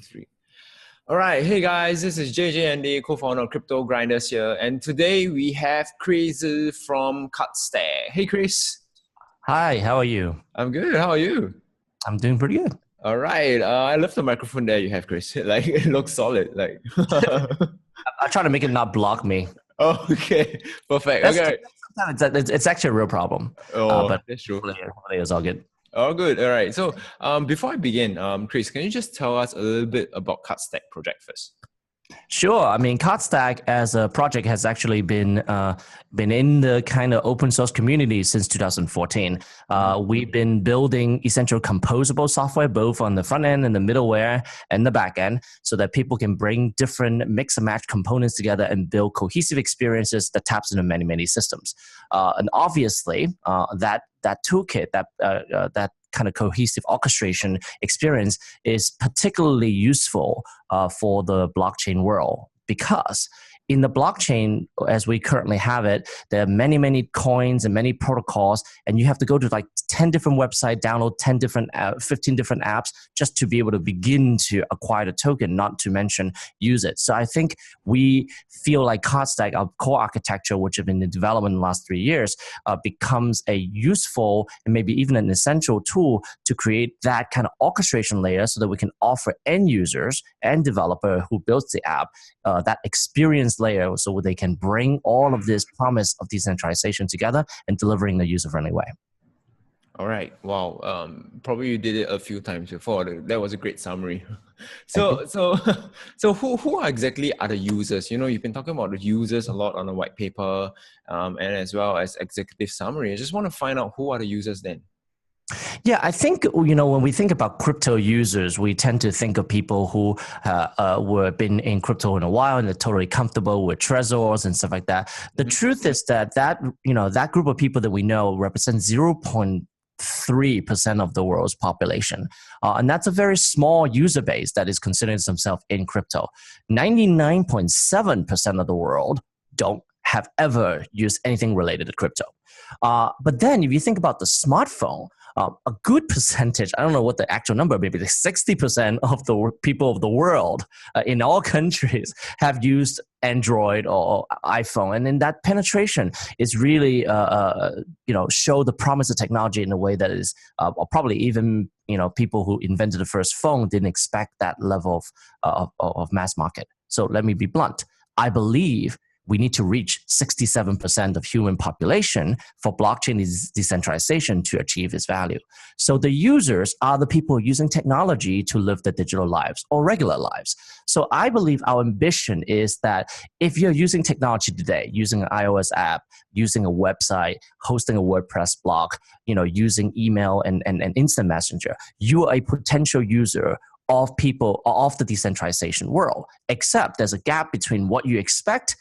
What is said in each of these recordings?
Three. All right, hey guys, this is JJ and the co-founder of Crypto Grinders here, and today we have Chris from Cardstack. Hey Chris. Hi, how are you? I'm good. How are you? I'm doing pretty good. All right. I love the microphone there you have, Chris. Like it looks solid. Like I try to make it not block me. Oh, okay, perfect. That's, Okay. sometimes it's actually a real problem. Oh, But that's true. hopefully it's all good. Oh, good. All right. So, before I begin, Chris, can you just tell us a little bit about Cardstack project first? Sure. I mean, Cardstack as a project has actually been in the kind of open source community since 2014. We've been building essential composable software both on the front end and the middleware and the back end, so that people can bring different mix and match components together and build cohesive experiences that taps into many, many systems. And obviously, that toolkit, that kind of cohesive orchestration experience is particularly useful for the blockchain world, because in the blockchain, as we currently have it, there are many, many coins and many protocols, and you have to go to like 10 different websites, download 15 different apps just to be able to begin to acquire the token, not to mention use it. So I think we feel like Cardstack, our core architecture, which have been in development in the last 3 years, becomes a useful and maybe even an essential tool to create that kind of orchestration layer so that we can offer end users and developer who builds the app that experience layer, so they can bring all of this promise of decentralization together and delivering a user-friendly way. All right. Wow. Probably you did it a few times before. That was a great summary. So who are exactly are the users? You know, you've been talking about the users a lot on the white paper, and as well as executive summary. I just want to find out who are the users then. Yeah, I think, when we think about crypto users, we tend to think of people who were been in crypto in a while and they're totally comfortable with trezors and stuff like that. The truth is that group of people that we know represents 0.3% of the world's population. And that's a very small user base that is considering themselves in crypto. 99.7% of the world don't have ever used anything related to crypto. But then if you think about the smartphone, a good percentage, I don't know what the actual number, maybe like 60% of the people of the world in all countries have used Android or iPhone. And then that penetration is really, show the promise of technology in a way that is, or probably even, people who invented the first phone didn't expect that level of mass market. So let me be blunt. I believe we need to reach 67% of human population for blockchain decentralization to achieve its value. So the users are the people using technology to live their digital lives or regular lives. So I believe our ambition is that if you're using technology today, using an iOS app, using a website, hosting a WordPress blog, using email and instant messenger, you are a potential user of people of the decentralization world, except there's a gap between what you expect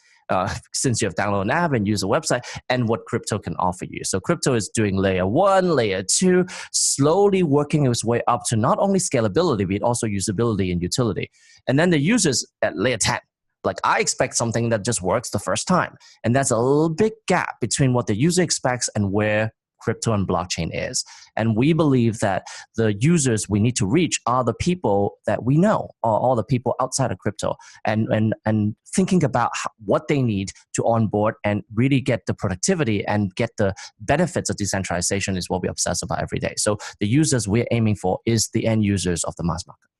since you have downloaded an app and use a website, and what crypto can offer you. So crypto is doing layer 1, layer 2, slowly working its way up to not only scalability, but also usability and utility. And then the users at layer 10. Like I expect something that just works the first time. And that's a little big gap between what the user expects and where crypto and blockchain is. And we believe that the users we need to reach are the people that we know, or all the people outside of crypto, and thinking about what they need to onboard and really get the productivity and get the benefits of decentralization is what we obsess about every day. So the users we're aiming for is the end users of the mass market.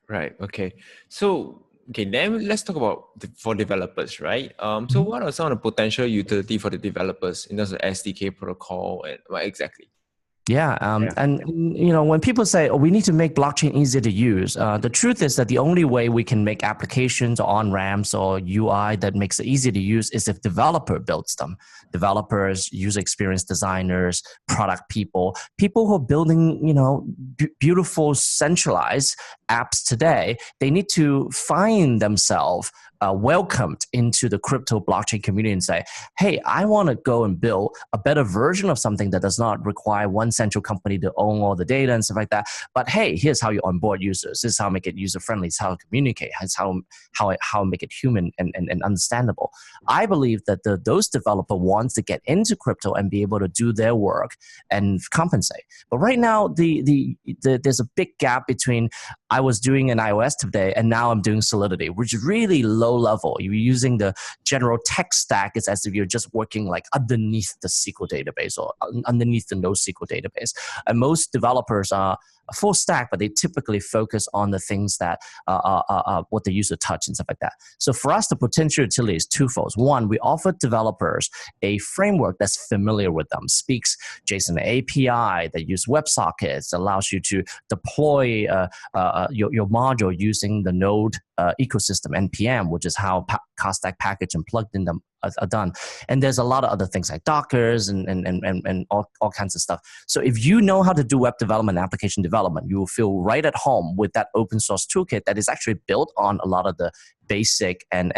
Right. Okay. So then let's talk about for developers, right? So what are some of the potential utility for the developers in terms of SDK protocol and what exactly? Yeah, and when people say, we need to make blockchain easier to use, the truth is that the only way we can make applications or on-ramps or UI that makes it easy to use is if developer builds them. Developers, user experience designers, product people who are building, beautiful centralized apps today, they need to find themselves welcomed into the crypto blockchain community and say, hey, I want to go and build a better version of something that does not require one central company to own all the data and stuff like that. But hey, here's how you onboard users. This is how I make it user-friendly. It's how I communicate. It's how I make it human and understandable. I believe that those developer wants to get into crypto and be able to do their work and compensate. But right now, there's a big gap between I was doing an iOS today, and now I'm doing Solidity, which is really low level. You're using the general tech stack. It's as if you're just working like underneath the SQL database or underneath the NoSQL database. And most developers are full stack, but they typically focus on the things that what the user touch and stuff like that. So for us, the potential utility is twofold. One, we offer developers a framework that's familiar with them, speaks JSON API, that use WebSockets, allows you to deploy your module using the Node ecosystem, NPM, which is how Cardstack package and plugged in them are done. And there's a lot of other things like Dockers and all kinds of stuff. So if you know how to do web development, application development, you will feel right at home with that open source toolkit that is actually built on a lot of the basic and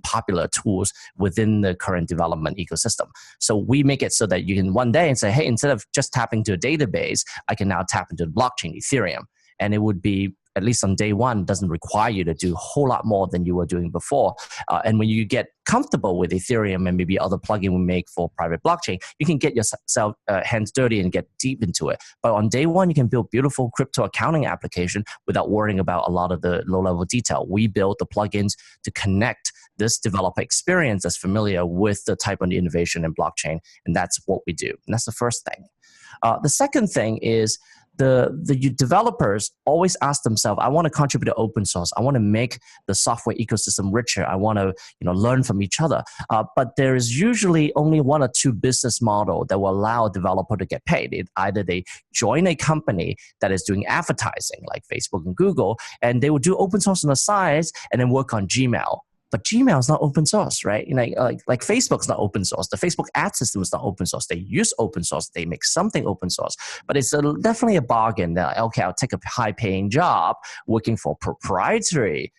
popular tools within the current development ecosystem. So we make it so that you can one day say, hey, instead of just tapping to a database, I can now tap into the blockchain, Ethereum. And it would be, at least on day one, doesn't require you to do a whole lot more than you were doing before. And when you get comfortable with Ethereum and maybe other plugin we make for private blockchain, you can get yourself hands dirty and get deep into it. But on day one, you can build beautiful crypto accounting application without worrying about a lot of the low-level detail. We build the plugins to connect this developer experience that's familiar with the type of innovation in blockchain, and that's what we do. And that's the first thing. The second thing is the developers always ask themselves, I want to contribute to open source. I want to make the software ecosystem richer. I want to learn from each other. But there is usually only one or two business model that will allow a developer to get paid. Either they join a company that is doing advertising like Facebook and Google, and they will do open source on the side and then work on Gmail. But Gmail is not open source, right? Like Facebook's not open source. The Facebook ad system is not open source. They use open source. They make something open source. But it's definitely a bargain that, okay, I'll take a high-paying job working for proprietary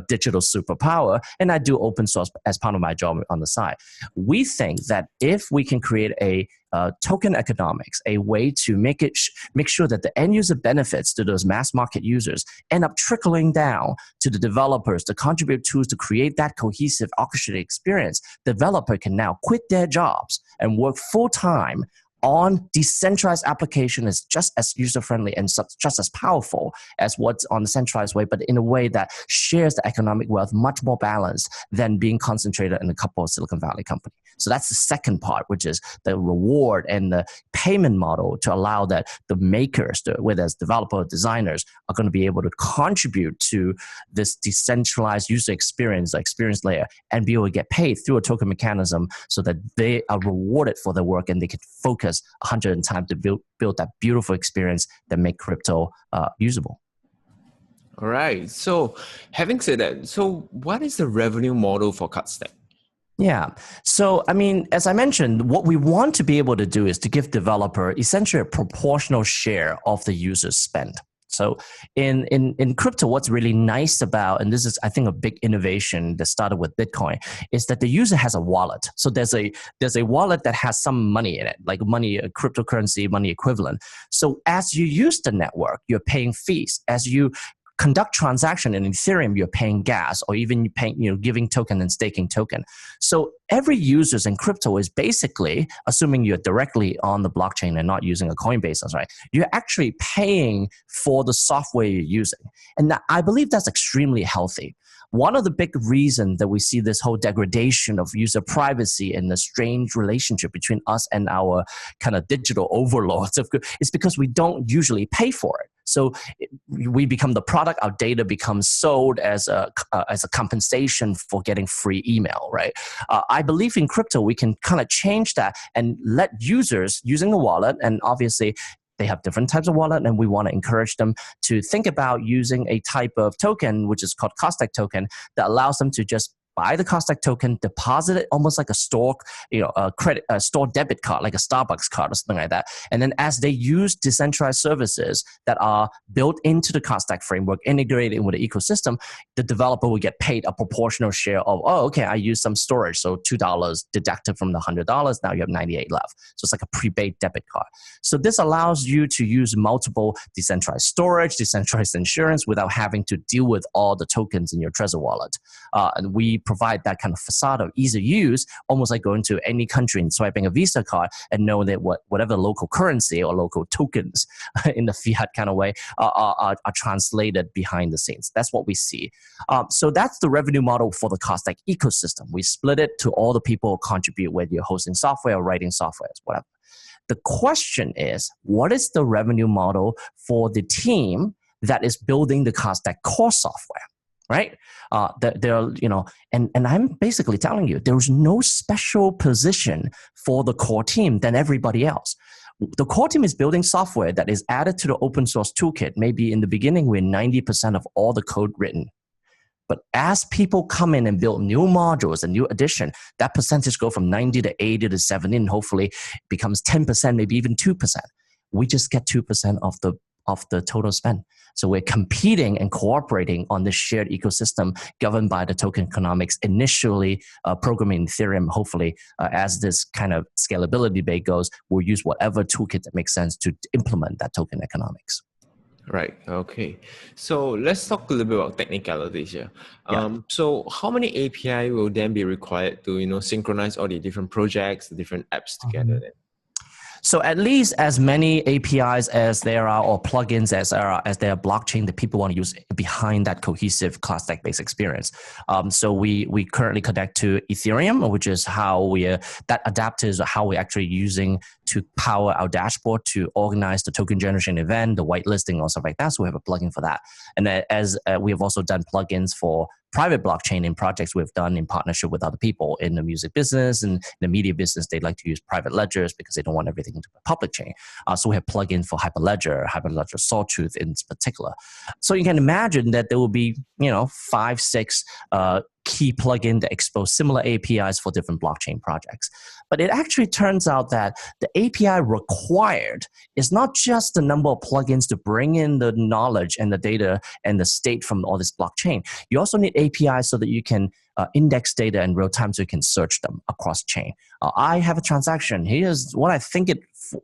digital superpower, and I do open source as part of my job on the side. We think that if we can create a token economics, a way to make sure that the end user benefits to those mass market users end up trickling down to the developers to contribute tools to create that cohesive orchestrated experience, developer can now quit their jobs and work full-time on decentralized application is just as user-friendly and just as powerful as what's on the centralized way, but in a way that shares the economic wealth much more balanced than being concentrated in a couple of Silicon Valley companies. So that's the second part, which is the reward and the payment model to allow that the makers, whether it's developers or designers, are going to be able to contribute to this decentralized user experience, the experience layer, and be able to get paid through a token mechanism so that they are rewarded for their work and they can focus 100 times to build that beautiful experience that make crypto usable. All right. So having said that, so what is the revenue model for Cardstack? Yeah. So, I mean, as I mentioned, what we want to be able to do is to give developer essentially a proportional share of the user's spend. So in crypto, what's really nice about, and this is, I think, a big innovation that started with Bitcoin, is that the user has a wallet. So there's a wallet that has some money in it, like money, a cryptocurrency, money equivalent. So as you use the network, you're paying fees. As you conduct transaction in Ethereum, you're paying gas, or even you paying, giving token and staking token. So every user in crypto is basically, assuming you're directly on the blockchain and not using a Coinbase, right? You're actually paying for the software you're using. And I believe that's extremely healthy. One of the big reasons that we see this whole degradation of user privacy and the strange relationship between us and our kind of digital overlords is because we don't usually pay for it. So we become the product, our data becomes sold as a compensation for getting free email, right? I believe in crypto, we can kind of change that and let users using the wallet, and obviously they have different types of wallet, and we want to encourage them to think about using a type of token, which is called Cardstack token, that allows them to just buy the Cardstack token, deposit it almost like a store, a store debit card, like a Starbucks card or something like that. And then as they use decentralized services that are built into the Cardstack framework, integrated with the ecosystem, the developer will get paid a proportional share of, okay, I used some storage, so $2 deducted from the $100, now you have 98 left. So it's like a prepaid debit card. So this allows you to use multiple decentralized storage, decentralized insurance without having to deal with all the tokens in your Trezor wallet. And we provide that kind of facade of ease of use, almost like going to any country and swiping a Visa card and know that whatever local currency or local tokens in the fiat kind of way are translated behind the scenes. That's what we see. So that's the revenue model for the Cardstack ecosystem. We split it to all the people who contribute, whether you're hosting software or writing software, whatever. The question is, what is the revenue model for the team that is building the Cardstack core software, right? And I'm basically telling you, there is no special position for the core team than everybody else. The core team is building software that is added to the open source toolkit. Maybe in the beginning, we're 90% of all the code written. But as people come in and build new modules and new addition, that percentage go from 90 to 80 to 70, and hopefully becomes 10%, maybe even 2%. We just get 2% of the total spend. So we're competing and cooperating on this shared ecosystem governed by the token economics, initially programming Ethereum. Hopefully, as this kind of scalability debate goes, we'll use whatever toolkit that makes sense to implement that token economics. Right. Okay. So let's talk a little bit about technicalities here. So how many API will then be required to synchronize all the different projects, the different apps together? Then? So at least as many APIs as there are, or plugins as there are blockchain that people want to use behind that cohesive Cardstack-based experience. So we currently connect to Ethereum, which is how that adapter is how we're actually using to power our dashboard to organize the token generation event, the whitelisting, or stuff like that. So we have a plugin for that. And as we have also done plugins for private blockchain in projects we've done in partnership with other people in the music business and the media business. They like to use private ledgers because they don't want everything into the public chain. So we have plugin for Hyperledger Sawtooth in particular. So you can imagine that there will be 5, 6 key plugin that expose similar APIs for different blockchain projects. But it actually turns out that the API required is not just the number of plugins to bring in the knowledge and the data and the state from all this blockchain. You also need APIs so that you can index data in real time so you can search them across chain. I have a transaction. Here's what I think it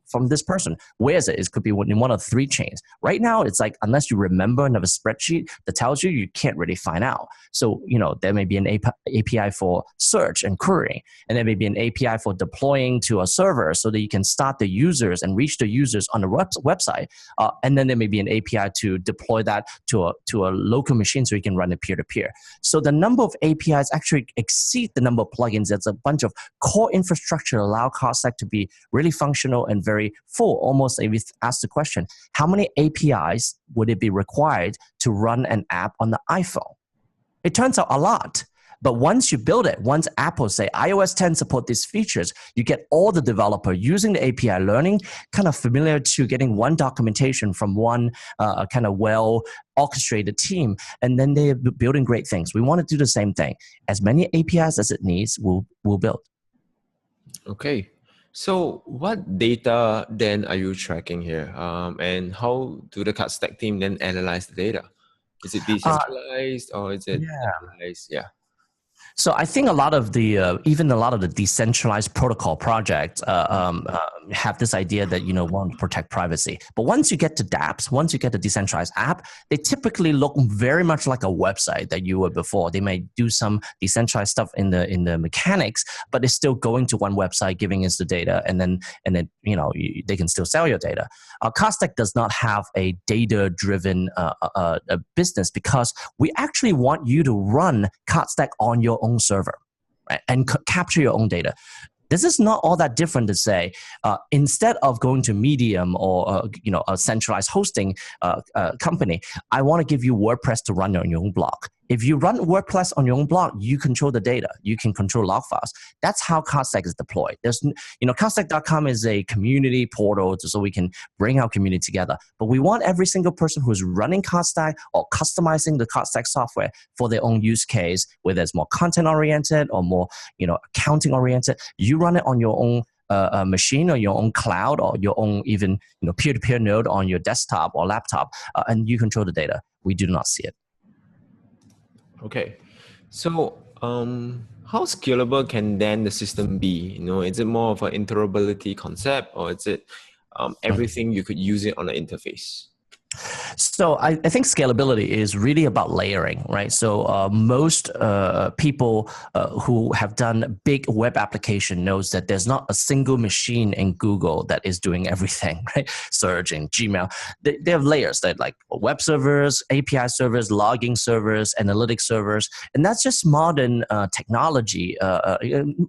from this person. Where is it? It could be in one of 3 chains. Right now, it's like unless you remember and have a spreadsheet that tells you, you can't really find out. So, there may be an API for search and query, and there may be an API for deploying to a server so that you can start the users and reach the users on the website. And then there may be an API to deploy that to a local machine so you can run it peer-to-peer. So the number of APIs actually exceed the number of plugins. That's a bunch of core infrastructure that allow Cardstack to be really functional and very full. Almost, if you ask the question, how many APIs would it be required to run an app on the iPhone? It turns out a lot. But once you build it, once Apple say iOS 10 support these features, you get all the developer using the API learning, kind of familiar to getting one documentation from one kind of well-orchestrated team, and then they're building great things. We want to do the same thing. As many APIs as it needs, we'll build. Okay. So what data then are you tracking here? And how do the Cardstack team then analyze the data? Is it decentralized or is it centralized? Yeah. So I think a lot of the even a lot of the decentralized protocol projects have this idea that want to protect privacy. But once you get to dApps, once you get the decentralized app, they typically look very much like a website that you were before. They may do some decentralized stuff in the mechanics, but it's still going to one website, giving us the data, and then they can still sell your data. Cardstack does not have a data-driven business because we actually want you to run Cardstack on your own server, right, and capture your own data. This is not all that different to say, instead of going to Medium or a centralized hosting company, I want to give you WordPress to run on your own blog. If you run WordPress on your own blog, you control the data. You can control log files. That's how Cardstack is deployed. Cardstack.com is a community portal so we can bring our community together. But we want every single person who's running Cardstack or customizing the Cardstack software for their own use case, whether it's more content-oriented or more accounting-oriented. You run it on your own machine or your own cloud or your own even peer-to-peer node on your desktop or laptop, and you control the data. We do not see it. Okay, so how scalable can then the system be? Is it more of an interoperability concept, or is it everything you could use it on an interface? So I think scalability is really about layering, right? So most people who have done big web application knows that there's not a single machine in Google that is doing everything, right? Search and Gmail, they have layers that like web servers, API servers, logging servers, analytics servers, and that's just modern technology.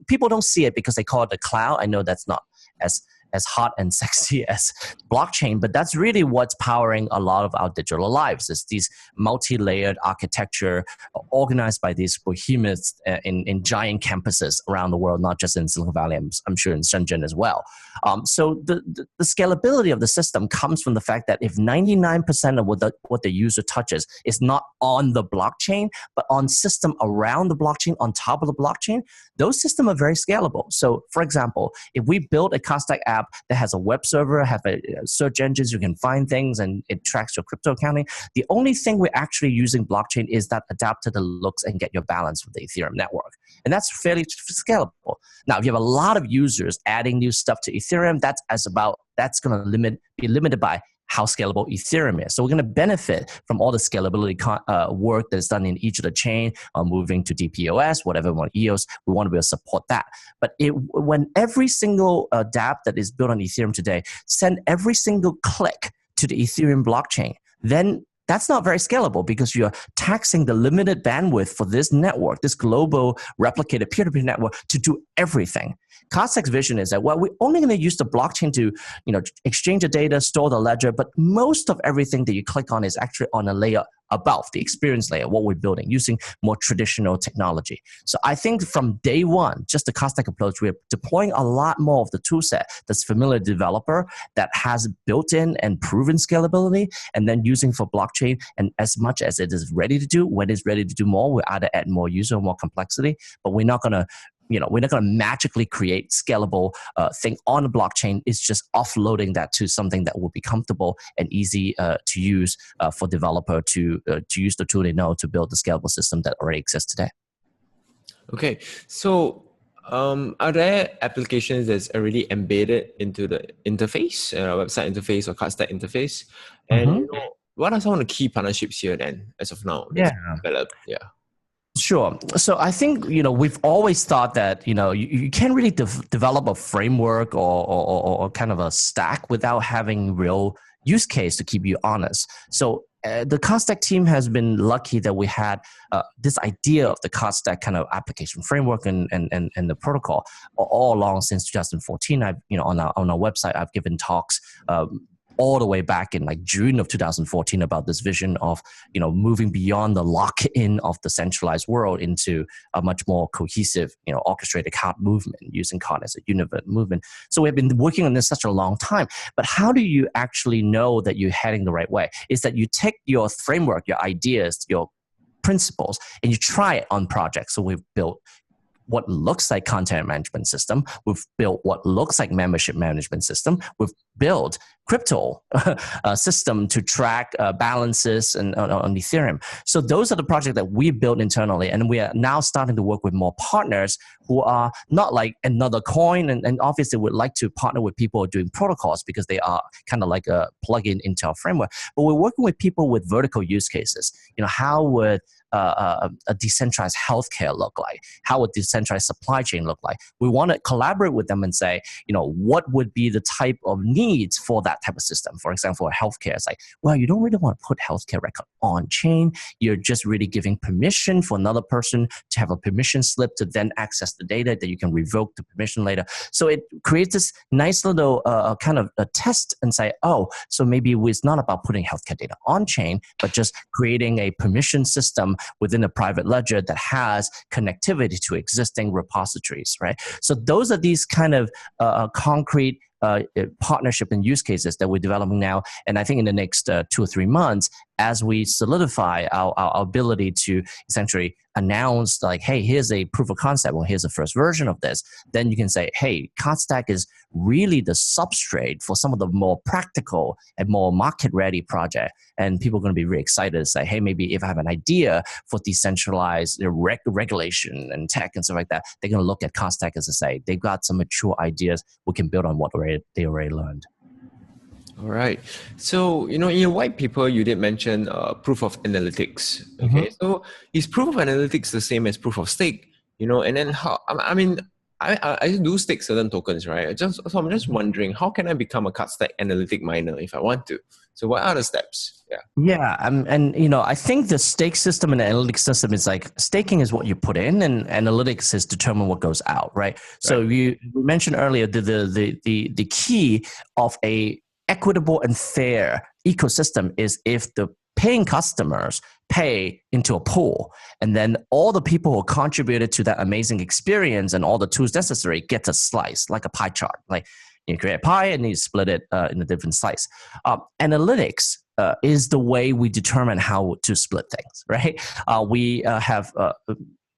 People don't see it because they call it the cloud. I know that's not as hot and sexy as blockchain, but that's really what's powering a lot of our digital lives. It's these multi-layered architecture organized by these behemoths in giant campuses around the world, not just in Silicon Valley, I'm sure in Shenzhen as well. So the scalability of the system comes from the fact that if 99% of what the user touches is not on the blockchain, but on system around the blockchain, on top of the blockchain, those systems are very scalable. So for example, if we build a Cardstack app that has a web server, have a search engines, you can find things and it tracks your crypto accounting. The only thing we're actually using blockchain is that adapter that looks and get your balance with the Ethereum network. And that's fairly scalable. Now, if you have a lot of users adding new stuff to Ethereum, that's going to be limited by how scalable Ethereum is. So we're going to benefit from all the scalability work that is done in each of the chain, moving to DPoS, whatever we want, EOS, we want to be able to support that. But when every single dApp that is built on Ethereum today send every single click to the Ethereum blockchain, then that's not very scalable because you're taxing the limited bandwidth for this network, this global replicated peer-to-peer network to do everything. Cardstack's vision is that, well, we're only going to use the blockchain to, exchange the data, store the ledger, but most of everything that you click on is actually on a layer above, the experience layer, what we're building, using more traditional technology. So I think from day one, just the Cardstack approach, we're deploying a lot more of the toolset that's familiar to developer that has built-in and proven scalability, and then using for blockchain. And as much as it is ready to do, when it's ready to do more, we either add more user or more complexity, but we're not going to magically create scalable thing on the blockchain. It's just offloading that to something that will be comfortable and easy to use for developer to use the tool they know to build the scalable system that already exists today. Okay, so are there applications that's already embedded into the interface, website interface or Cardstack interface? And what are some of the key partnerships here then, as of now? Developed? Yeah. Sure. So I think, we've always thought that, you can't really develop a framework or kind of a stack without having real use case to keep you honest. So the Cardstack team has been lucky that we had this idea of the Cardstack kind of application framework and the protocol all along since 2014. I've, on our website, I've given talks all the way back in like June of 2014 about this vision of, moving beyond the lock-in of the centralized world into a much more cohesive, orchestrated card movement, using card as a unit movement. So we've been working on this such a long time. But how do you actually know that you're heading the right way? Is that you take your framework, your ideas, your principles, and you try it on projects. So we've built what looks like content management system. We've built what looks like membership management system. We've built crypto system to track balances and on Ethereum. So those are the projects that we built internally, and we are now starting to work with more partners who are not like another coin, and obviously would like to partner with people who are doing protocols because they are kind of like a plug-in into our framework. But we're working with people with vertical use cases. How would a decentralized healthcare look like? How would decentralized supply chain look like? We want to collaborate with them and say, what would be the type of needs for that type of system? For example, for healthcare, it's like, well, you don't really want to put healthcare record on chain. You're just really giving permission for another person to have a permission slip to then access the data that you can revoke the permission later. So it creates this nice little kind of a test and say, so maybe it's not about putting healthcare data on chain, but just creating a permission system within a private ledger that has connectivity to existing repositories, right? So those are these kind of concrete partnership and use cases that we're developing now. And I think in the next 2 or 3 months, as we solidify our ability to essentially announce like, hey, here's a proof of concept, or here's the first version of this, then you can say, hey, Cardstack is really the substrate for some of the more practical and more market-ready project. And people are going to be really excited to say, hey, maybe if I have an idea for decentralized regulation and tech and stuff like that, they're going to look at Cardstack as to say, they've got some mature ideas we can build on what they already learned. All right. So, in your white paper, you did mention proof of analytics. Okay. So, is proof of analytics the same as proof of stake? And then how, I mean, I do stake certain tokens, right? So I'm just wondering, how can I become a Cardstack analytic miner if I want to? So, what are the steps? Yeah. Yeah, and I think the stake system and the analytics system is like staking is what you put in, and analytics is determine what goes out, right? So Right. you mentioned earlier the key of a equitable and fair ecosystem is if the paying customers pay into a pool, and then all the people who contributed to that amazing experience and all the tools necessary get a slice, like a pie chart. Like you create a pie and you split it in a different slice. Analytics is the way we determine how to split things, right? We have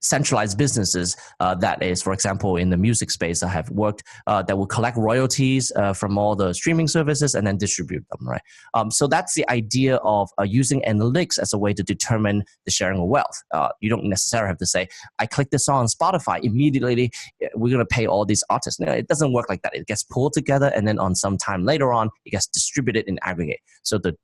centralized businesses that is, for example, in the music space, I have worked that will collect royalties from all the streaming services and then distribute them, right? So that's the idea of using analytics as a way to determine the sharing of wealth. You don't necessarily have to say, I click this on Spotify, immediately we're going to pay all these artists. No, it doesn't work like that. It gets pulled together and then on some time later on, it gets distributed in aggregate. So the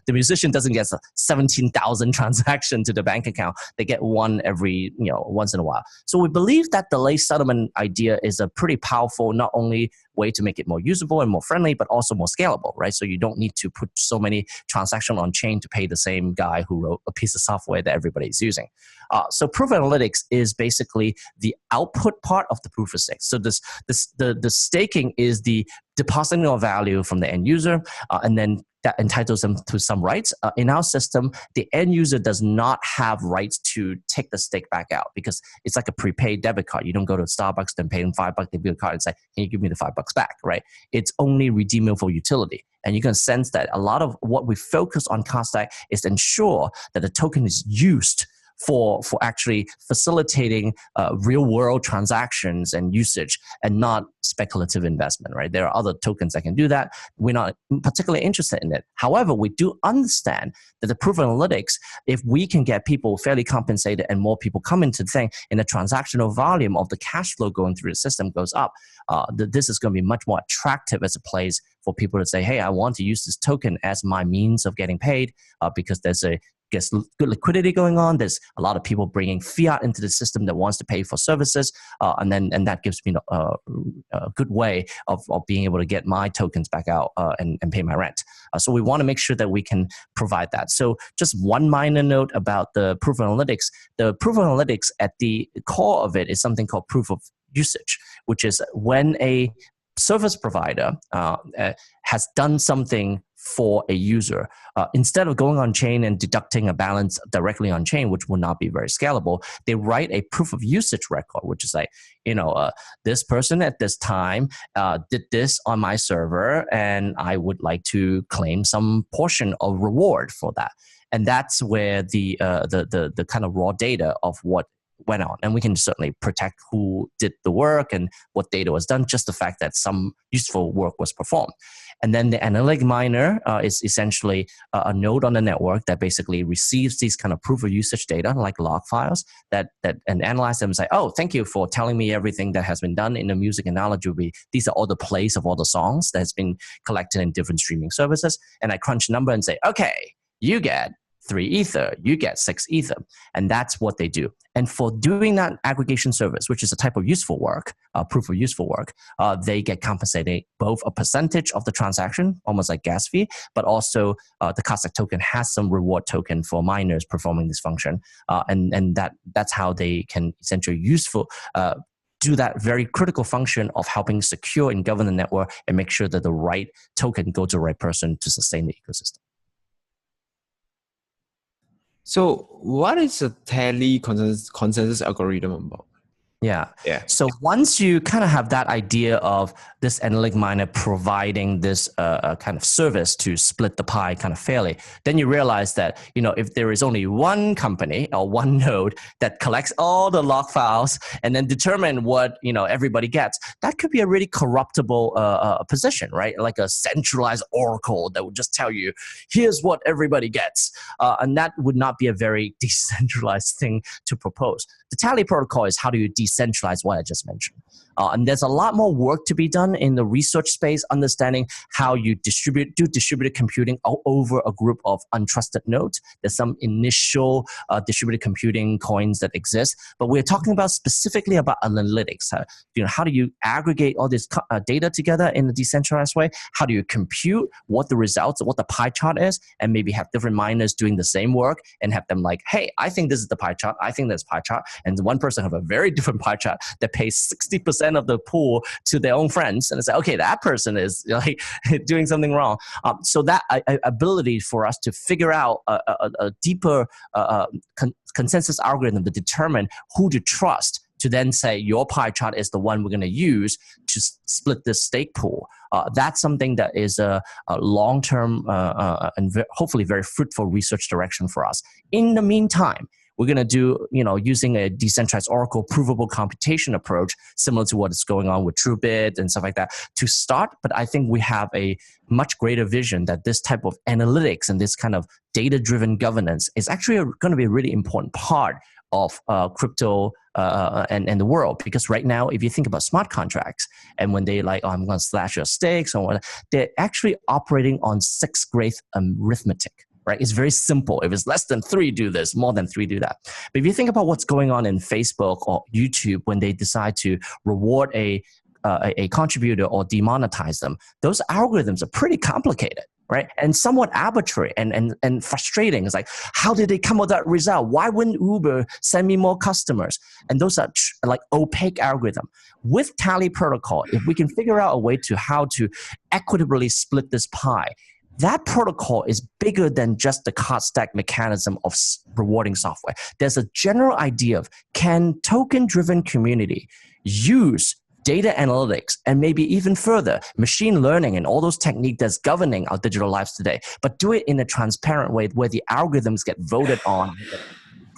musician doesn't get 17,000 transactions to the bank account. They get one every, once in a while. So we believe that delay settlement idea is a pretty powerful, not only way to make it more usable and more friendly, but also more scalable, right? So you don't need to put so many transactions on chain to pay the same guy who wrote a piece of software that everybody is using. So proof analytics is basically the output part of the proof of stake. So the staking is the depositing of value from the end user, and then that entitles them to some rights. In our system, the end user does not have rights to take the stake back out because it's like a prepaid debit card. You don't go to Starbucks, then pay them $5, they bill a card and say, can you give me the $5 back, right? It's only redeemable for utility. And you can sense that a lot of what we focus on Cardstack is to ensure that the token is used for actually facilitating real world transactions and usage and not speculative investment, right? There are other tokens that can do that. We're not particularly interested in it. However, we do understand that the proof of analytics, if we can get people fairly compensated and more people come into the thing and the transactional volume of the cash flow going through the system goes up, this is going to be much more attractive as a place for people to say, hey, I want to use this token as my means of getting paid because there's good liquidity going on. There's a lot of people bringing fiat into the system that wants to pay for services, and that gives me a good way of being able to get my tokens back out and pay my rent. So we want to make sure that we can provide that. So just one minor note about the proof of analytics. The proof of analytics at the core of it is something called proof of usage, which is when a service provider has done something for a user, instead of going on chain and deducting a balance directly on chain, which will not be very scalable, they write a proof of usage record, which is like, this person at this time did this on my server, and I would like to claim some portion of reward for that. And that's where the kind of raw data of what went on. And we can certainly protect who did the work and what data was done, just the fact that some useful work was performed. And then the analytic miner is essentially a node on the network that basically receives these kind of proof of usage data, like log files, that and analyze them and say, oh, thank you for telling me everything that has been done in the music analogy. These are all the plays of all the songs that has been collected in different streaming services. And I crunch a number and say, okay, you get 3 Ether, you get 6 Ether. And that's what they do. And for doing that aggregation service, which is a type of useful work, proof of useful work, they get compensated both a percentage of the transaction, almost like gas fee, but also the Cardstack token has some reward token for miners performing this function. And that's how they can essentially do that very critical function of helping secure and govern the network and make sure that the right token goes to the right person to sustain the ecosystem. So, what is a Tally consensus algorithm about? Yeah. Yeah. So once you kind of have that idea of this analytic miner providing this kind of service to split the pie kind of fairly, then you realize that, if there is only one company or one node that collects all the log files and then determine what, everybody gets, that could be a really corruptible position, right? Like a centralized oracle that would just tell you, here's what everybody gets. And that would not be a very decentralized thing to propose. The Tally protocol is how do you decentralize what I just mentioned. And there's a lot more work to be done in the research space, understanding how you do distributed computing over a group of untrusted nodes. There's some initial distributed computing coins that exist, but we're talking about specifically about analytics. How do you aggregate all this data together in a decentralized way? How do you compute what the results, what the pie chart is, and maybe have different miners doing the same work and have them like, hey, I think this is the pie chart, I think that's pie chart, and one person have a very different pie chart that pays 60% of the pool to their own friends, and it's like, okay, that person is like doing something wrong. So that ability for us to figure out a deeper consensus algorithm to determine who to trust, to then say your pie chart is the one we're going to use to split this stake pool. That's something that is a long-term and hopefully very fruitful research direction for us. In the meantime, we're going to do, using a decentralized Oracle provable computation approach, similar to what is going on with TrueBit and stuff like that, to start. But I think we have a much greater vision that this type of analytics and this kind of data-driven governance is actually going to be a really important part of crypto and the world. Because right now, if you think about smart contracts, and when they like, I'm going to slash your stakes, or whatever, they're actually operating on sixth grade arithmetic. Right? It's very simple. If it's less than 3, do this. More than 3, do that. But if you think about what's going on in Facebook or YouTube when they decide to reward a contributor or demonetize them, those algorithms are pretty complicated, right? And somewhat arbitrary and frustrating. It's like, how did they come with that result? Why wouldn't Uber send me more customers? And those are like opaque algorithm. With Tally protocol, if we can figure out a way to how to equitably split this pie, that protocol is bigger than just the Cardstack mechanism of rewarding software. There's a general idea of, can token-driven community use data analytics and maybe even further machine learning and all those techniques that's governing our digital lives today, but do it in a transparent way where the algorithms get voted on,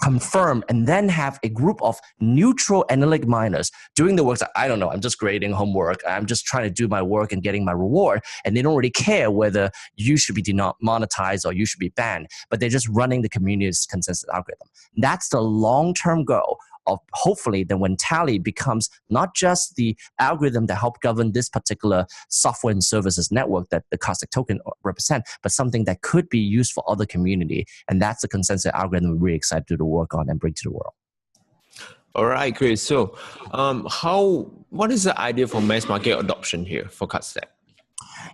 confirmed, and then have a group of neutral analytic miners doing the work. Like, I don't know, I'm just grading homework, I'm just trying to do my work and getting my reward, and they don't really care whether you should be monetized or you should be banned, but they're just running the community's consensus algorithm. That's the long-term goal of, hopefully, then when Tally becomes not just the algorithm that help govern this particular software and services network that the Cardstack token represent, but something that could be used for other community. And that's the consensus algorithm we're really excited to work on and bring to the world. All right, great. So what is the idea for mass market adoption here for Cardstack?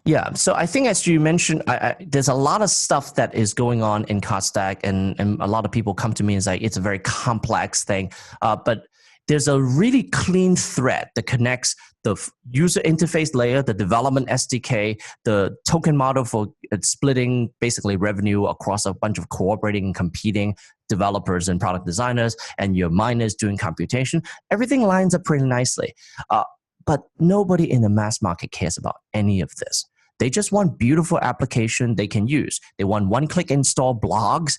Yeah, so I think as you mentioned, there's a lot of stuff that is going on in Cardstack, and a lot of people come to me and say it's a very complex thing, but there's a really clean thread that connects the user interface layer, the development SDK, the token model for splitting basically revenue across a bunch of cooperating and competing developers and product designers, and your miners doing computation. Everything lines up pretty nicely. But nobody in the mass market cares about any of this. They just want beautiful application they can use. They want one-click install blogs.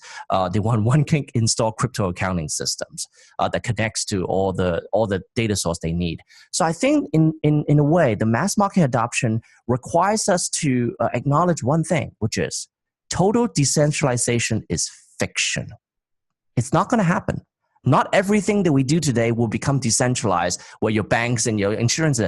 They want one-click install crypto accounting systems that connects to all the data source they need. So I think in a way, the mass market adoption requires us to acknowledge one thing, which is total decentralization is fiction. It's not going to happen. Not everything that we do today will become decentralized, where your banks and your insurance,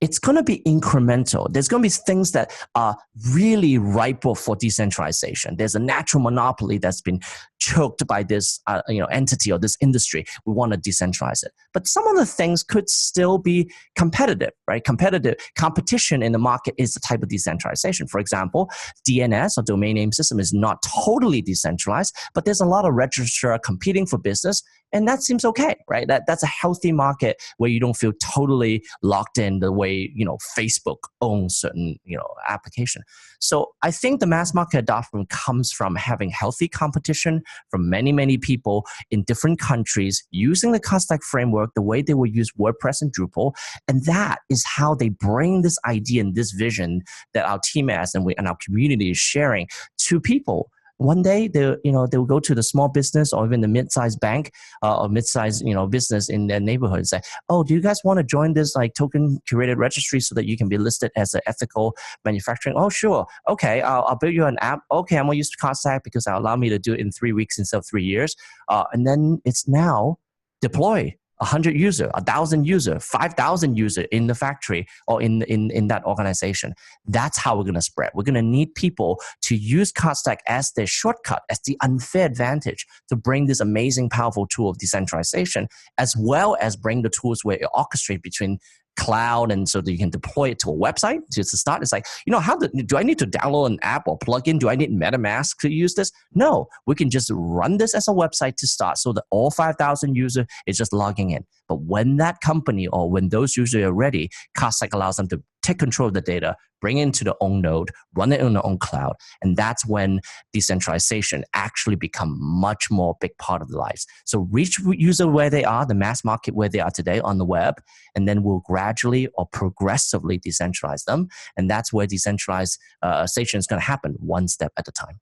it's going to be incremental. There's going to be things that are really ripe for decentralization. There's a natural monopoly that's been choked by this entity or this industry. We want to decentralize it. But some of the things could still be competitive, right? Competition in the market is the type of decentralization. For example, DNS or domain name system is not totally decentralized, but there's a lot of registrar competing for business. And that seems okay, right? That's a healthy market where you don't feel totally locked in the way, Facebook owns certain, application. So I think the mass market adoption comes from having healthy competition from many, many people in different countries using the Cardstack framework the way they will use WordPress and Drupal. And that is how they bring this idea and this vision that our team has and our community is sharing to people. One day they will go to the small business or even the mid-sized bank or mid-sized business in their neighborhood and say, "Oh, do you guys want to join this token curated registry so that you can be listed as an ethical manufacturing?" "Oh, sure. Okay, I'll build you an app. Okay, I'm gonna use Cardstack because it'll allow me to do it in 3 weeks instead of 3 years." And then it's now deployed 100 user, 1,000 user, 5,000 user in the factory or in that organization. That's how we're going to spread. We're going to need people to use Cardstack as their shortcut, as the unfair advantage to bring this amazing, powerful tool of decentralization, as well as bring the tools where it orchestrates between cloud and so that you can deploy it to a website just to start. It's like, do I need to download an app or plug in? Do I need MetaMask to use this? No, we can just run this as a website to start so that all 5,000 users is just logging in. But when that company or when those users are ready, Cardstack allows them to take control of the data, bring it into their own node, run it in their own cloud. And that's when decentralization actually become much more big part of their lives. So reach user where they are, the mass market where they are today on the web, and then we'll gradually or progressively decentralize them. And that's where decentralization is going to happen one step at a time.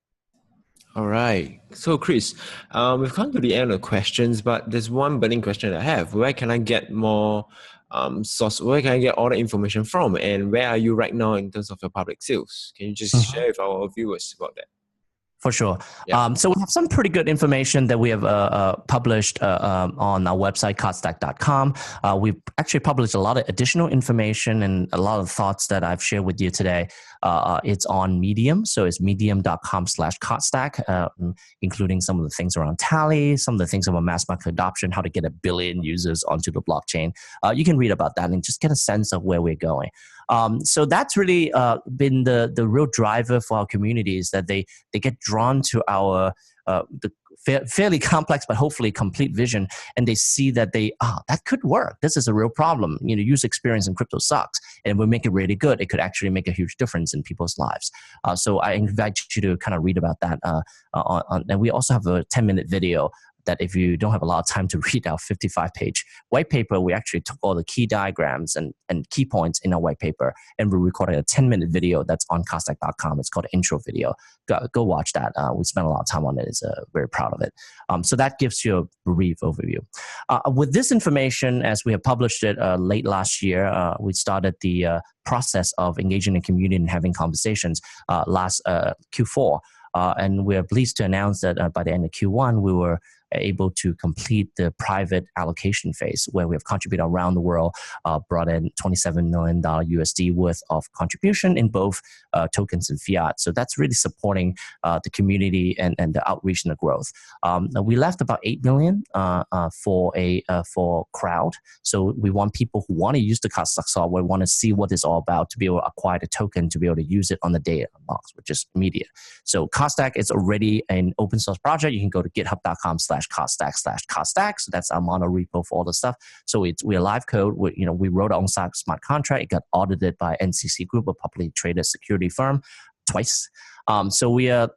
All right. So, Chris, we've come to the end of questions, but there's one burning question I have. Where can I get more where can I get all the information from? And where are you right now in terms of your public sales? Can you just share with our viewers about that? For sure. Yeah. So we have some pretty good information that we have published on our website, cardstack.com. We've actually published a lot of additional information and a lot of thoughts that I've shared with you today. It's on Medium. So it's medium.com/Cardstack, including some of the things around Tally, some of the things about mass market adoption, how to get 1 billion users onto the blockchain. You can read about that and just get a sense of where we're going. So that's really been the real driver for our communities, that they get drawn to our fairly complex but hopefully complete vision, and they see that that could work. This is a real problem. User experience in crypto sucks, and we make it really good. It could actually make a huge difference in people's lives. So I invite you to kind of read about that. And we also have a 10-minute video that if you don't have a lot of time to read our 55-page white paper, we actually took all the key diagrams and key points in our white paper, and we recorded a 10-minute video that's on cardstack.com. It's called an intro video. Go watch that. We spent a lot of time on it. It's very proud of it. So that gives you a brief overview. With this information, as we have published it late last year, we started the process of engaging the community and having conversations last Q4. And we are pleased to announce that by the end of Q1, we were able to complete the private allocation phase, where we have contributed around the world, brought in $27 million USD worth of contribution in both tokens and fiat. So that's really supporting the community and the outreach and the growth. We left about 8 million for crowd. So we want people who want to use the Cardstack software, want to see what it's all about, to be able to acquire the token, to be able to use it on the day it unlocks, which is immediate. So Cardstack is already an open source project. You can go to github.com/Cardstack/Cardstack. So that's our mono repo for all the stuff. So we're live code. We wrote our own smart contract. It got audited by NCC Group, a publicly traded security firm, twice. So we are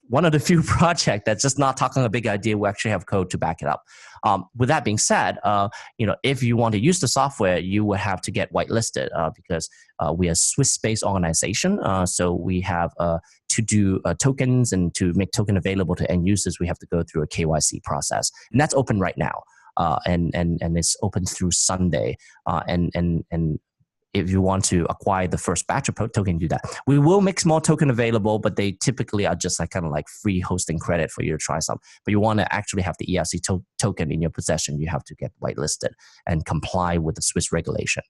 one of the few projects that's just not talking a big idea. We actually have code to back it up. With that being said, if you want to use the software, you will have to get whitelisted because we are a Swiss-based organization. So we have to do tokens, and to make token available to end users, we have to go through a KYC process, and that's open right now. And it's open through Sunday. And if you want to acquire the first batch of token, do that. We will make small token available, but they typically are just kind of like free hosting credit for you to try some. But you want to actually have the ERC token in your possession, you have to get whitelisted and comply with the Swiss regulation.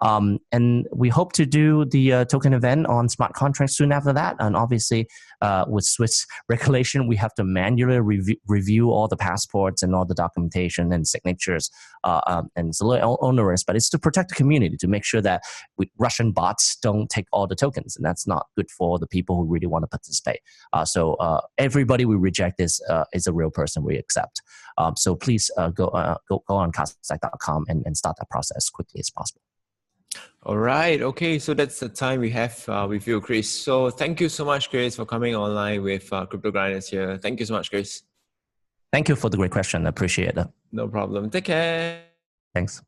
And we hope to do the token event on smart contracts soon after that. And obviously, with Swiss regulation, we have to manually review all the passports and all the documentation and signatures. And it's a little onerous, but it's to protect the community, to make sure that Russian bots don't take all the tokens. And that's not good for the people who really want to participate. So everybody we reject is a real person we accept. So please go on cardstack.com and start that process as quickly as possible. All right. Okay. So that's the time we have with you, Chris. So thank you so much, Chris, for coming online with Crypto Grinders here. Thank you so much, Chris. Thank you for the great question. I appreciate it. No problem. Take care. Thanks.